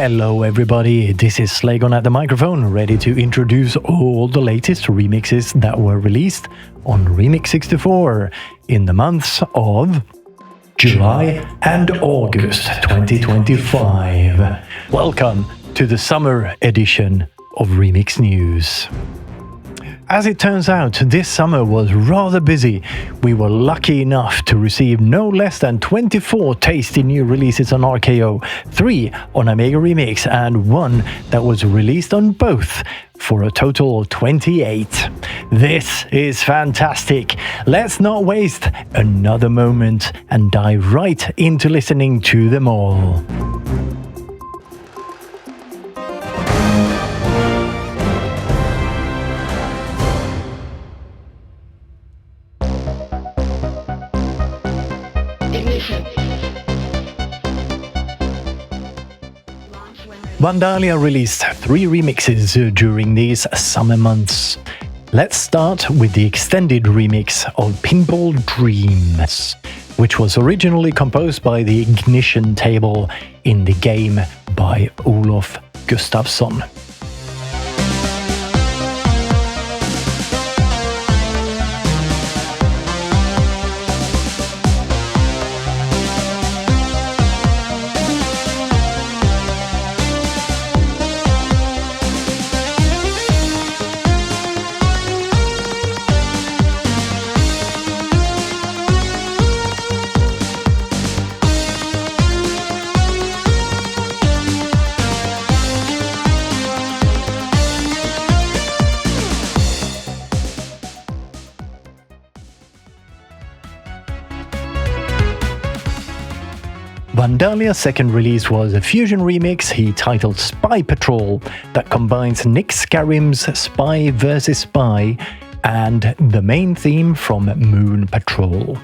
Hello everybody, this is Slagon at the microphone, ready to introduce all the latest remixes that were released on Remix 64 in the months of July and August 2025. Welcome to the summer edition of Remix News. As it turns out, this summer was rather busy. We were lucky enough to receive no less than 24 tasty new releases on RKO, 3 on Amiga Remix and 1 that was released on both, for a total of 28. This is fantastic. Let's not waste another moment and dive right into listening to them all. Vandahlia released 3 remixes during these summer months. Let's start with the extended remix of Pinball Dreams, which was originally composed by the Ignition table in the game by Olof Gustafsson. Vandahlia's second release was a fusion remix he titled Spy Patrol that combines Nick Scarrim's Spy vs. Spy and the main theme from Moon Patrol.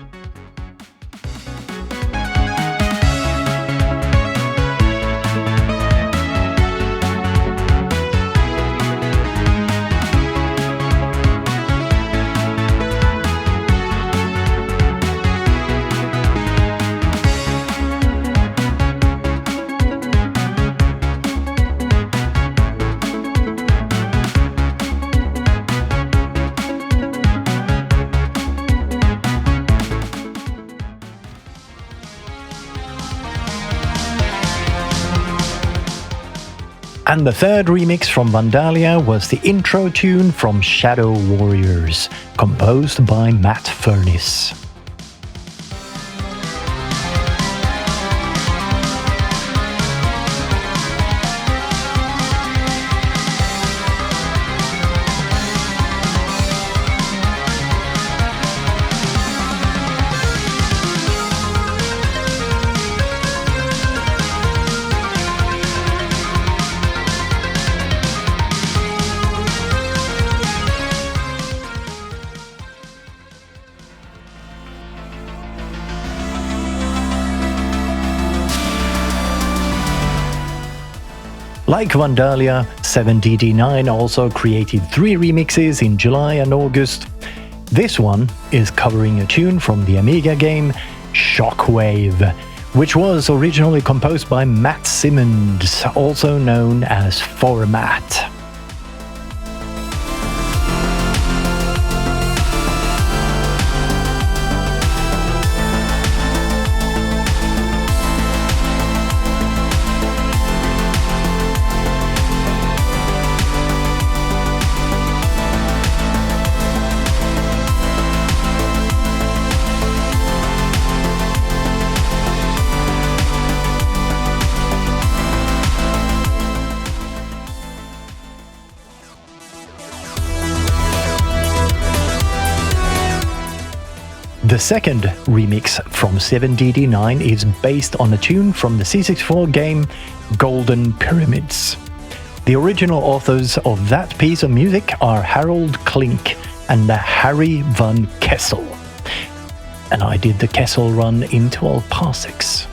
And the third remix from Vandahlia was the intro tune from Shadow Warriors, composed by Matt Furniss. Like Vandahlia, 7DD9 also created 3 remixes in July and August. This one is covering a tune from the Amiga game ShockWave, which was originally composed by Matt Simmons, also known as Format. The second remix from 7DD9 is based on a tune from the C64 game Golden Pyramids. The original authors of that piece of music are Harold Klink and Harry van Kessel. And I did the Kessel run in 12 parsecs.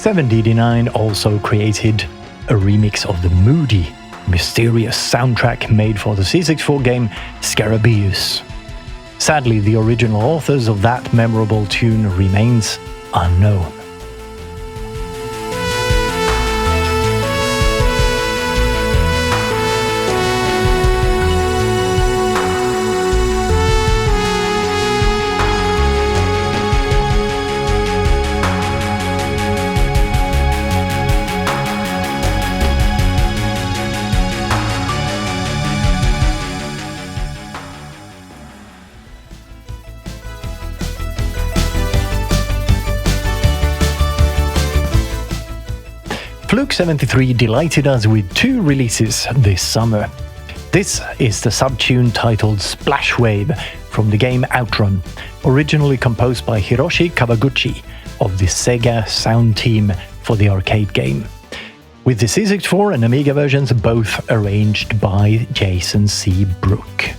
7DD9 also created a remix of the moody, mysterious soundtrack made for the C64 game Scarabaeus. Sadly, the original authors of that memorable tune remains unknown. Fluke73 delighted us with 2 releases this summer. This is the subtune titled SplashWave from the game Outrun, originally composed by Hiroshi Kawaguchi of the Sega sound team for the arcade game, with the C64 and Amiga versions both arranged by Jason C. Brook.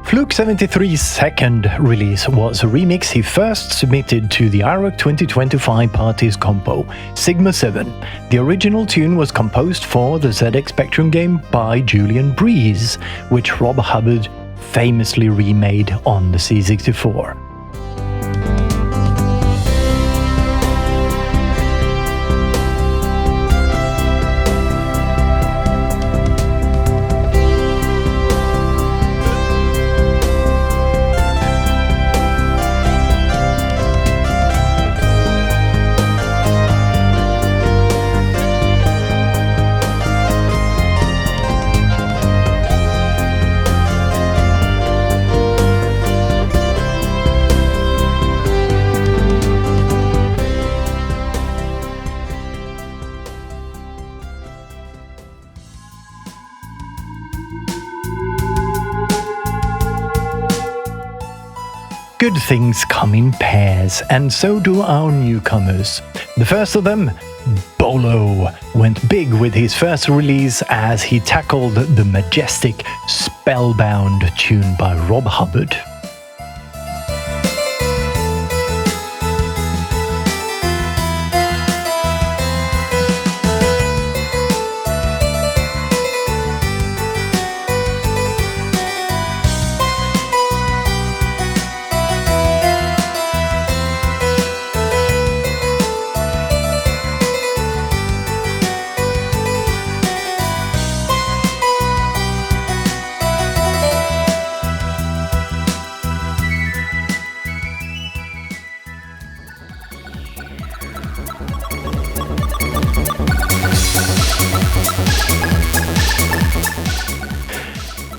Fluke73's second release was a remix he first submitted to the Arok 2025 Parties compo, Sigma 7. The original tune was composed for the ZX Spectrum game by Julian Breeze, which Rob Hubbard famously remade on the C64. Good things come in pairs, and so do our newcomers. The first of them, Bolo, went big with his first release as he tackled the majestic Spellbound tune by Rob Hubbard.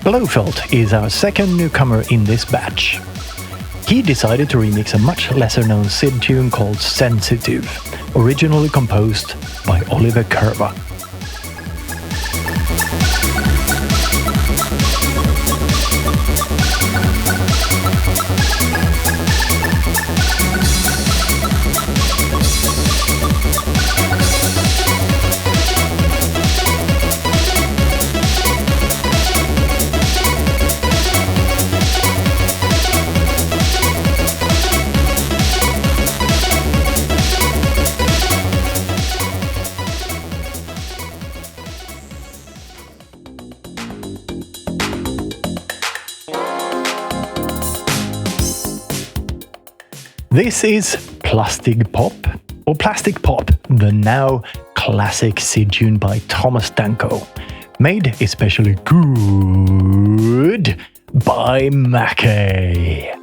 Blowfelt is our second newcomer in this batch. He decided to remix a much lesser-known SID tune called Sensitive, originally composed by Oliver Kuevar. This is Plastig Pop, or Plastic Pop, the now classic SID tune by Thomas Danko, made especially good by Makke.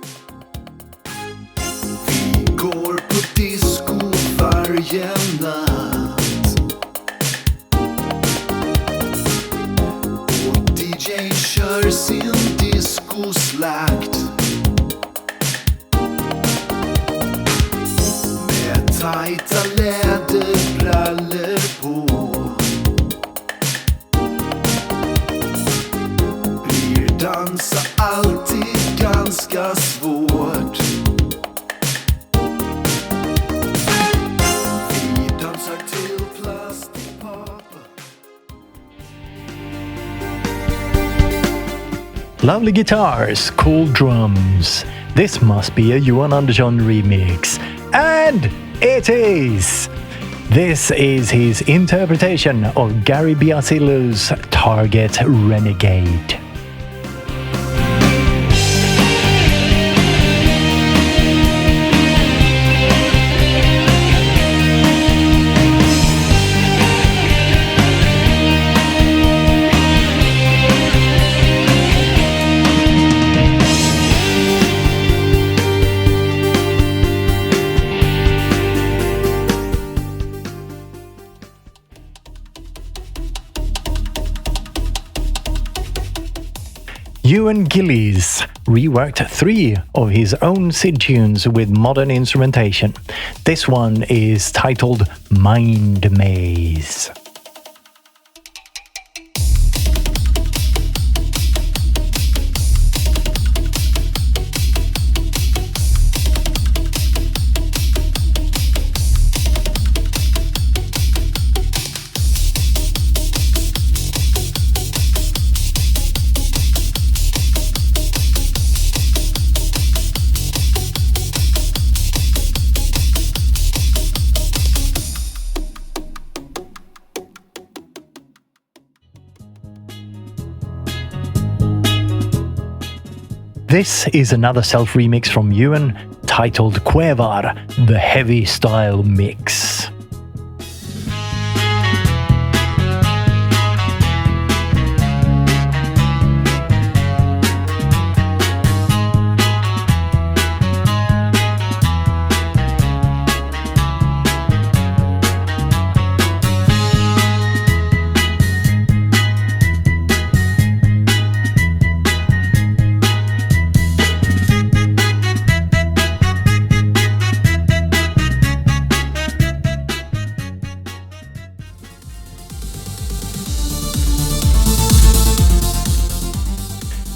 Vi går på disco varje natt och DJ kör sin discoslakt. tajta läderbrallor på. Blir dansa alltid ganska svårt. Vi dansar till Plastig pappa. Lovely guitars, cool drums. This must be a Johan Andersson remix. And it is! This is his interpretation of Gary Biasillo's Target Renegade. Ewen Gillies reworked 3 of his own SID tunes with modern instrumentation. This one is titled MindMaze. This is another self-remix from Ewen, titled Kuevar, the Heavy Style Mix.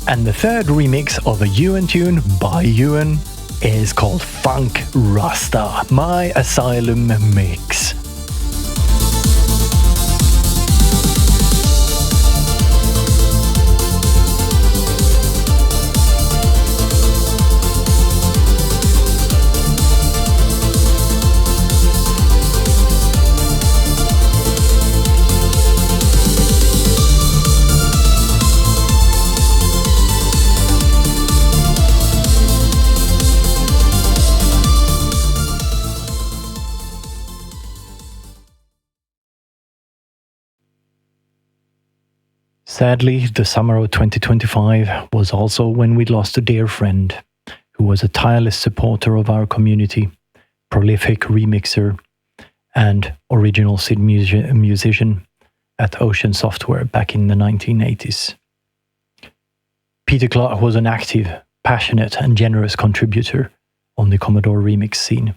And the third remix of a Ewen tune by Ewen is called Funk Rasta, my Asylum mix. Sadly, the summer of 2025 was also when we lost a dear friend who was a tireless supporter of our community, prolific remixer, and original SID musician at Ocean Software back in the 1980s. Peter Clarke was an active, passionate, and generous contributor on the Commodore remix scene,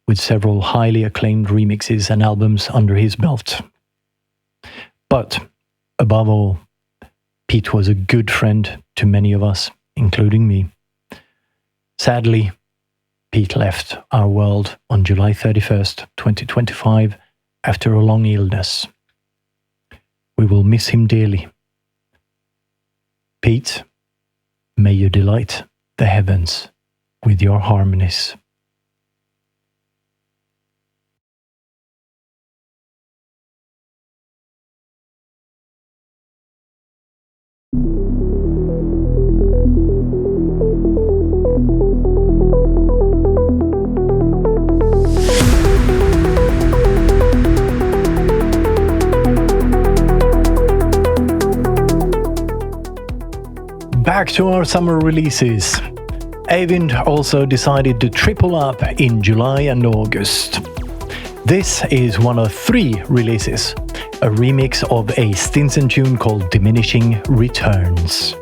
with several highly acclaimed remixes and albums under his belt. But, above all, Pete was a good friend to many of us, including me. Sadly, Pete left our world on July 31st, 2025, after a long illness. We will miss him dearly. Pete, may you delight the heavens with your harmonies. Back to our summer releases. Eivind also decided to triple up in July and August. This is one of 3 releases, a remix of a Stinson tune called Diminishing Returns.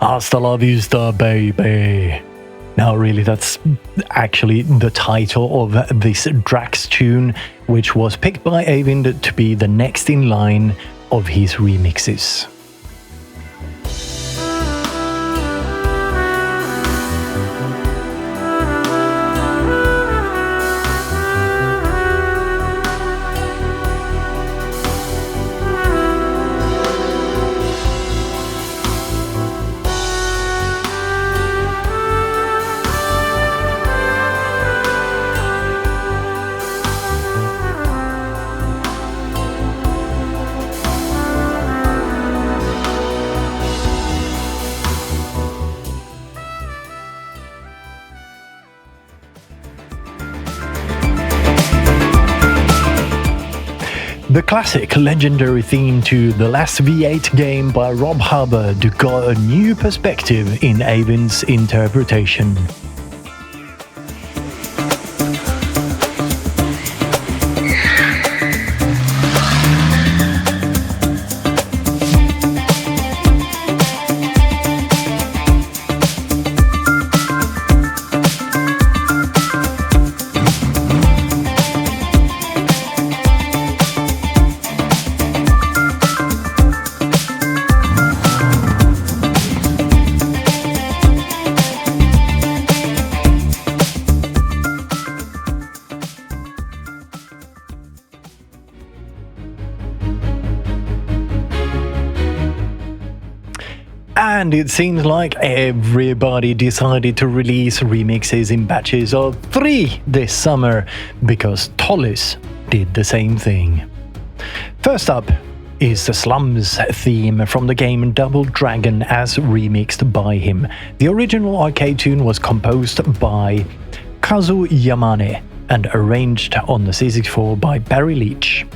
Hasta la vista, baby. Now, really, that's actually the title of this Drax tune, which was picked by Eivind to be the next in line of his remixes. The classic legendary theme to The Last V8 game by Rob Hubbard got a new perspective in Eivind's interpretation. And it seems like everybody decided to release remixes in batches of 3 this summer, because Tollis did the same thing. First up is the Slums theme from the game Double Dragon as remixed by him. The original arcade tune was composed by Kazu Yamane and arranged on the C64 by Barry Leach.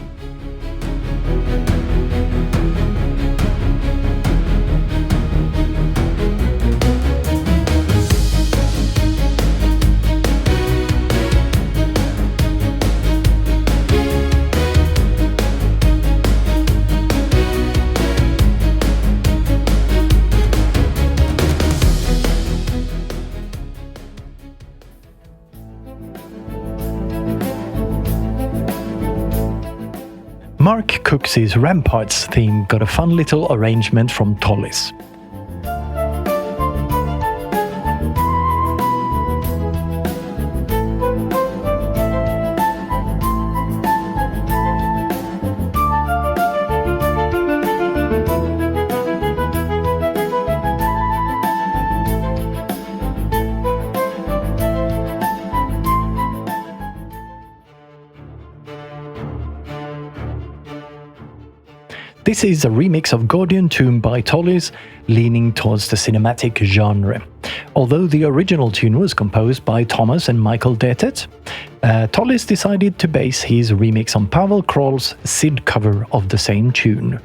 Mark Cooks's Ramparts theme got a fun little arrangement from Tollis. This is a remix of Gordian Tomb by Tollis, leaning towards the cinematic genre. Although the original tune was composed by Thomas and Michael Detet, Tollis decided to base his remix on Pavel Kroll's Sid cover of the same tune.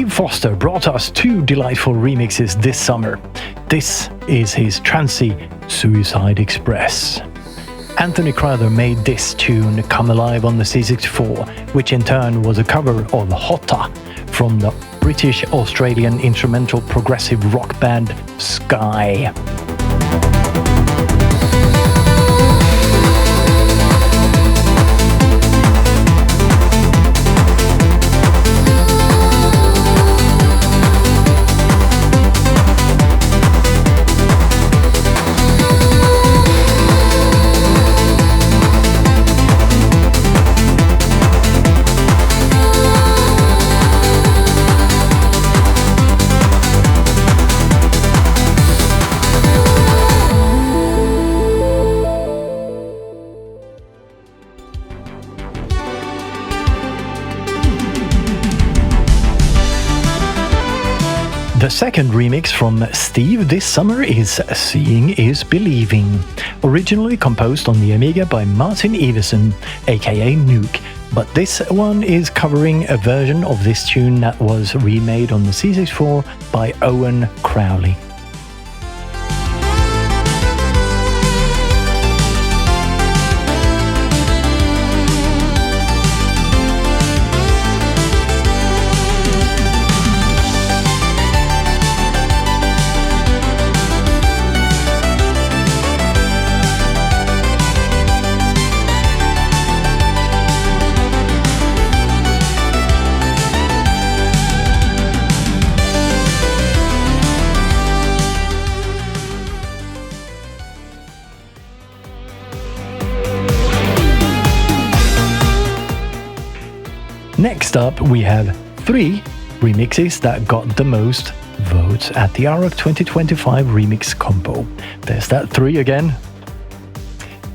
Foster brought us 2 delightful remixes this summer. This is his trancy Suicide Express. Anthony Crowther made this tune come alive on the C64, which in turn was a cover of Hotta from the British-Australian instrumental progressive rock band Sky. The second remix from Steve this summer is Seeing is Believing, originally composed on the Amiga by Martin Iversen, aka Nuke, but this one is covering a version of this tune that was remade on the C64 by Owen Crowley. Next up, we have 3 remixes that got the most votes at the Arok 2025 Remix Compo. There's that 3 again.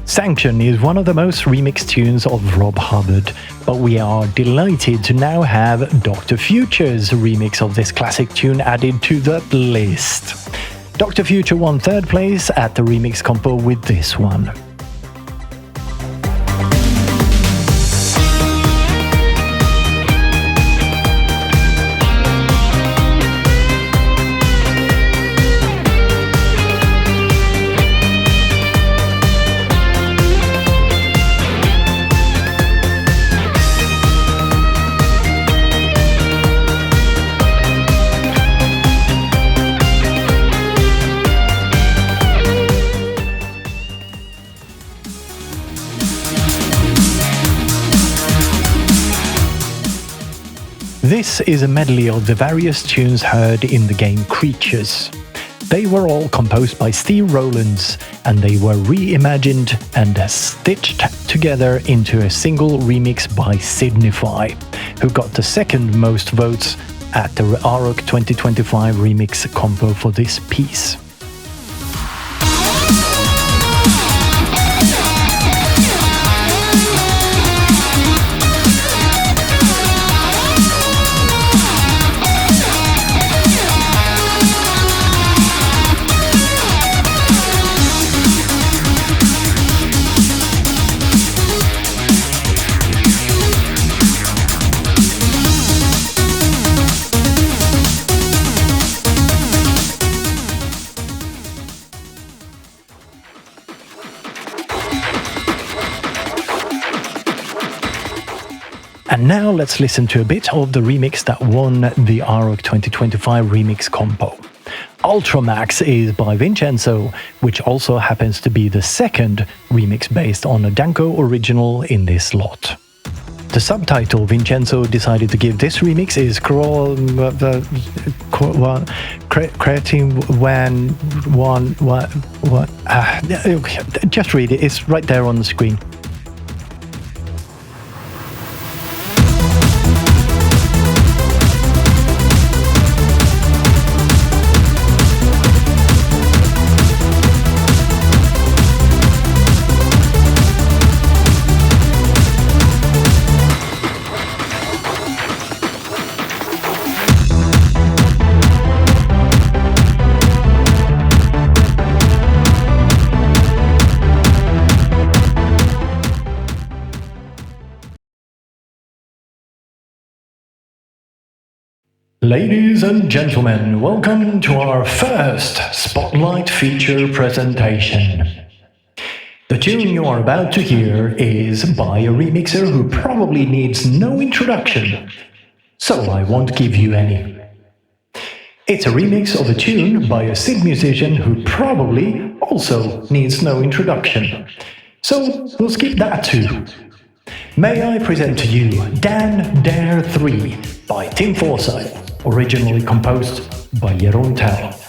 Sanction is one of the most remixed tunes of Rob Hubbard, but we are delighted to now have Dr. Future's remix of this classic tune added to the list. Dr. Future won 3rd place at the Remix Compo with this one. This is a medley of the various tunes heard in the game Creatures. They were all composed by Steve Rowlands, and they were reimagined and stitched together into a single remix by Signify, who got the 2nd most votes at the Arok 2025 Remix Compo for this piece. And now let's listen to a bit of the remix that won the Arok 2025 Remix Compo. Ultramax is by Vincenzo, which also happens to be the 2nd remix based on a Danko original in this lot. The subtitle Vincenzo decided to give this remix is creating just read it, it's right there on the screen. Ladies and gentlemen, welcome to our first Spotlight feature presentation. The tune you are about to hear is by a remixer who probably needs no introduction, so I won't give you any. It's a remix of a tune by a SIG musician who probably also needs no introduction, so we'll skip that too. May I present to you Dan Dare 3 by Tim Forsyth, originally composed by Jeroen Tel.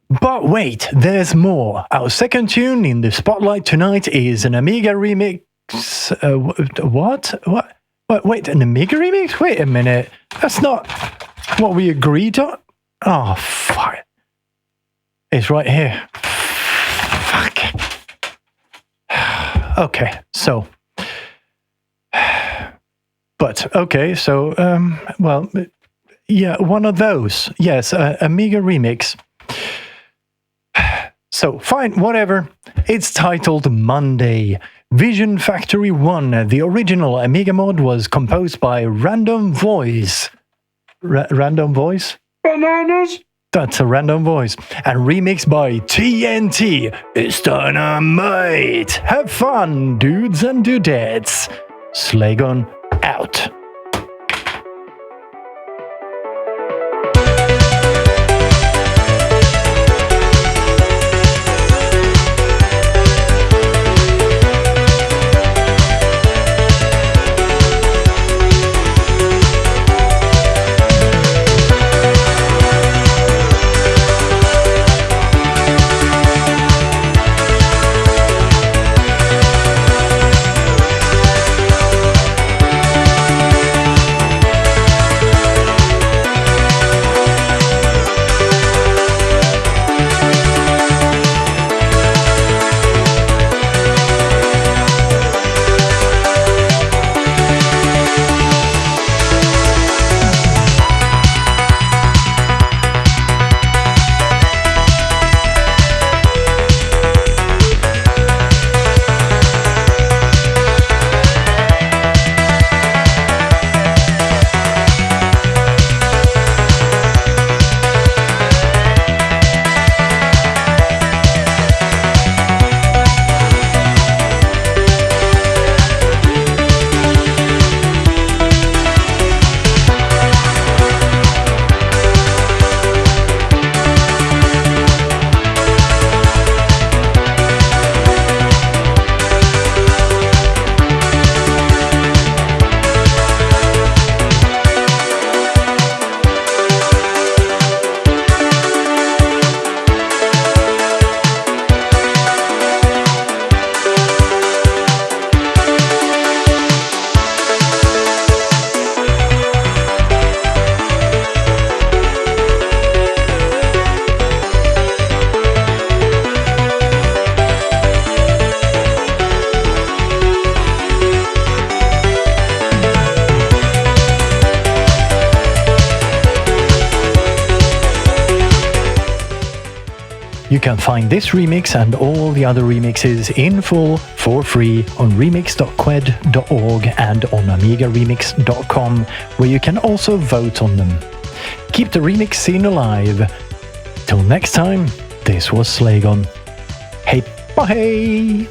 But wait, there's more. Our second tune in the spotlight tonight is an Amiga remix. What? Wait, an Amiga remix? Wait a minute. That's not what we agreed on. Oh, fuck. It's right here. Fuck. Okay, so. But, okay, so, well, yeah, one of those. Yes, Amiga remix. So, fine, whatever. It's titled Monday. Vision Factory 1. The original Amiga mod was composed by Random Voice. Random Voice? Bananas? That's a random voice. And remixed by TNT. It's dynamite. Have fun, dudes and dudettes. Slagon out. You can find this remix and all the other remixes in full for free on remix.qued.org and on amigaremix.com, where you can also vote on them. Keep the remix scene alive. Till next time, this was Slagon. Hey, bye!